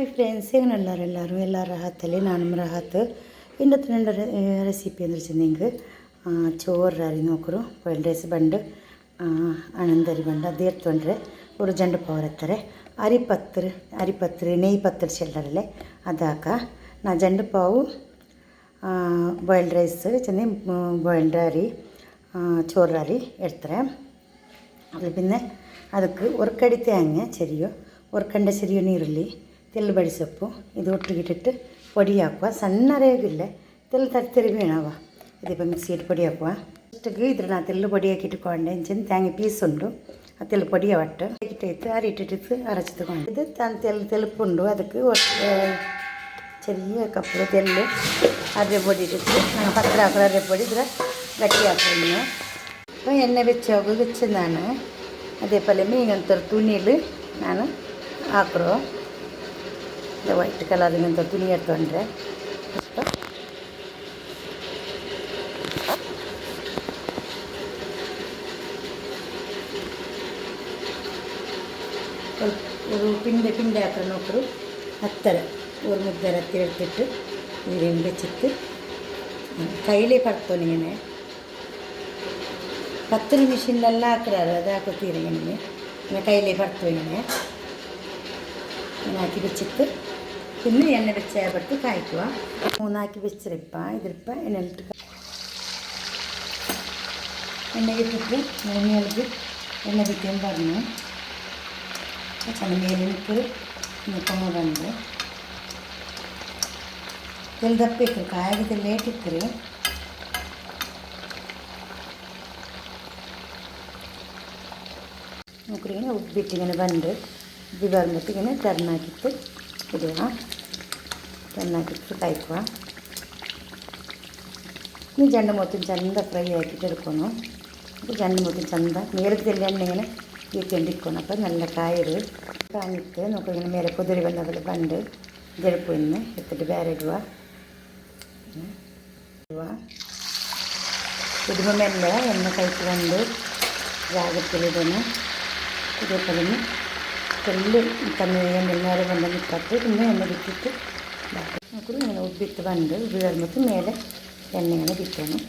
Hi friends, ಹೇಗನಲ್ಲಾರು ಎಲ್ಲರೂ ರಾಹತ್ತಲ್ಲಿ ನಾನು ರಾಹತ್ ಇಂಡತ್ತು ನನ್ನ ರೆಸಿಪಿ ಅಂದ್ರೆ ಚೆಂದಿಂಗೆ ചോറ് അരി നോക്കൂ ഫ്രൈഡ് റൈസ് ബണ്ട് അനന്തരി ബണ്ട് അത് എടുത്തുകൊണ്ടേ ഒരു ജണ്ട് പവറെത്തരെ അരിപ്പത്തിരി നെയ് പത്തിരി ചെല്ലറല്ലേ അതാക്ക ನಾ ಜಂಡು ಪಾವು ಬಾಯ್ಲ್ಡ್ ರೈಸ್ ಚೆಂದ ಬಾಯ್ಲ್ಡ್ ಅರಿ ചോറ് അരി എടുത്തേ അത് പിന്നെ ಅದಕ್ಕೆ ഒരു കടി തേങ്ങ ചെറിയോ ഒരു കണ്ട ചെറിയ നീരുള്ളി തെല്ല് ബടിസൊಪ್ಪು ഇത് ഒട്ടിക്കിട്ടിട്ട് പൊടിയാക്കുക സಣ್ಣ അരയാകില്ല തെല്ല് തരത്തിരി വീണാവുക ഇതിപ്പോൾ മിക്സിയിട്ട് പൊടിയാക്കുക ഫസ്റ്റക്ക് ഇದ್ರ ನಾ ತೆಲ್ಲು പൊടിയാക്കിയിട്ടുಕೊಂಡೆ ಇಂಚಿನ തേങ്ങ പീസുണ്ട് ആ തെല്ല് പൊടിയാവട്ടെ ഇട്ടിട്ട് അരിയിട്ടിട്ട് അരച്ചതുകൊണ്ട് ഇത് തെലുപ്പുണ്ട് ಅದಕ್ಕೆ ചെറിയ കപ്പ് തെല്ല് അരപ്പൊടി ഇട്ടിട്ട് ഞങ്ങൾ പത്തിലാക്കുന്ന അരപ്പൊടി ഇതിൽ ഗട്ടിയാക്കുന്നു അപ്പോൾ എണ്ണ വെച്ചതാണ് അതേപോലെ മീനത്തെ തുണിയിൽ ഞാൻ ಹಾಕ್ರು ವೈಟ್ ಕಲರಿನಂಥ ತುನಿ ಎತ್ತೊಂಡ್ರೆ ഒരു പിണ്ടി ಹಾಕ್ರೆ നോക്കൂ ಹತ್ತರ ഒരു മുദ്ദ രത്തി എടുത്തിട്ട് ഇതിലും വെച്ചിട്ട് കയ്യിലേ പടുത്തോനെ ഇങ്ങനെ പത്തിരി മെഷീനിലെല്ലാം ಹಾಕ್ರಾರು ಅದು ಹಾಕೋತೀರಿ ഇങ്ങനെ കയ്യിലേ പടുത്തു ഇങ്ങനെ ആക്കി വെച്ചിട്ട് പിന്നെ എണ്ണ വെച്ചേർത്ത് കായ്ക്കുക മൂന്നാക്കി വെച്ചിരിപ്പം ഇതിലിപ്പം എണ്ണയിട്ട് എണ്ണയിട്ടിട്ട് മൂന്നിയാൾക്ക് എണ്ണ പിറ്റിയും പറഞ്ഞു ചെന്നമേലിനിക്ക് നിൽക്കുന്നതുണ്ട് തെൽതപ്പിക്കറി കായകത്തിൽ ലേറ്റിക്കറി നമുക്കിങ്ങനെ ഉപ്പിട്ടിങ്ങനെ ബണ്ട് ഇത് പറഞ്ഞിട്ട് ഇങ്ങനെ ടർണാക്കിയിട്ട് ഇടുക ടർണാക്കിയിട്ട് കഴിക്കുക ഇനി ജണ്ട് മൊത്തം ചന്ത ഫ്രൈ ആക്കിയിട്ട് എടുക്കണം അപ്പോൾ ജണ്ട് മൊത്തം ചന്ത മേലത്തെ എണ്ണ ഇങ്ങനെ ഈറ്റിണ്ടിരിക്കണം അപ്പോൾ നല്ല കായത് കാഞ്ഞിട്ട് നമുക്കിങ്ങനെ മേലെ കുതിരി വന്നതിൽ പണ്ട് ജെടുപ്പ് നിന്ന് എടുത്തിട്ട് വേറെ ഇടുക ഇടുമ്പോൾ മെല്ലെ എണ്ണ കഴിച്ച് കണ്ട് ജാഗ്രതയിലിടണം ഇതേപോലെ തെല്ല് കണ്ണിന് നേരെ കൊണ്ട് നിൽക്കാത്ത പിന്നെ എണ്ണ വിറ്റിട്ട് നമുക്ക് ഇങ്ങനെ ഉപ്പിട്ട് വണ്ട് വീഴുമ്പോൾ മേലെ എണ്ണ ഇങ്ങനെ വിറ്റണം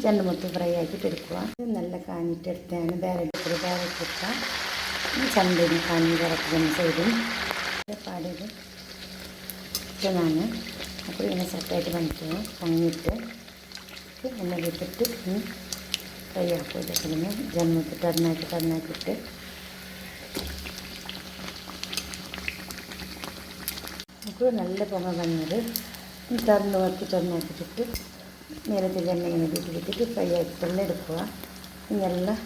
രണ്ട് മൊത്തം ഫ്രൈ ആക്കിയിട്ട് എടുക്കുക നല്ല കാഞ്ഞിട്ട് എടുത്താണ് വേറെ ഇട്ടിട്ട് ചന്തയിൽ കാഞ്ഞി കിടക്കുന്ന സൈഡും പാടിയത് ഇതാണ് അപ്പോൾ ഇങ്ങനെ സെറ്റായിട്ട് വന്നിട്ട് കാഞ്ഞിട്ട് എണ്ണ വിട്ടിട്ട് ഫ്രൈ ആക്കും ഇതൊക്കെ ജമ്മത്ത് ടർണാക്കിയിട്ട് നമുക്ക് നല്ല പൊങ്ങ വന്നത് ടർണാക്കിട്ടിട്ട് നേരത്തിൽ എണ്ണ ഇങ്ങനെ വീട്ടിലിട്ടിട്ട് ഫ്രൈ ആക്കിട്ടെല്ലാം എടുക്കുക ഇങ്ങനെല്ലാം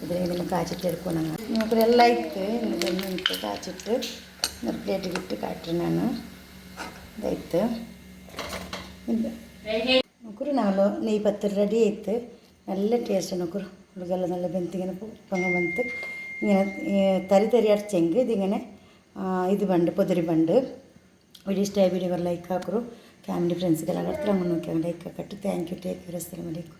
ഇതിലിങ്ങനെ കാച്ചിട്ട് എടുക്കണം നമുക്കെല്ലാം ഇട്ട് ഇട്ട് കാച്ചിട്ട് പ്ലേറ്റിലിട്ട് കാട്ടണാണ് ഇതായിട്ട് നമുക്കൊരു നാളോ നെയ്യ് പത്ത് റെഡി ആയിട്ട് നല്ല ടേസ്റ്റ് നോക്കൂ ഉള്ളിಗೆಲ್ಲ നല്ല ಬೆಂತಿങ്ങനെ പൊങ്ങ ಬಂತು ഇങ്ങനെ തരി അടച്ചെങ്കിൽ ഇതിങ്ങനെ ഇത് ബണ്ട് പൊതിരി ബണ്ട് വീഡിയോ ഇഷ്ടമായ വീഡിയോ ലൈക്ക് ആക്കൂ ഫാമിലി ഫ്രണ്ട്സിಗೆಲ್ಲ ಹತ್ರ ನೋಡ್ಕೊಂಡು ಲೈಕ್ ಹಾಕಿಟ್ಟು ಥ್ಯಾಂಕ್ ಯು ಟೇಕ್ ಕೇರ್ ಅಸ್ಸಲಾಮು ಅಲೈಕುಂ.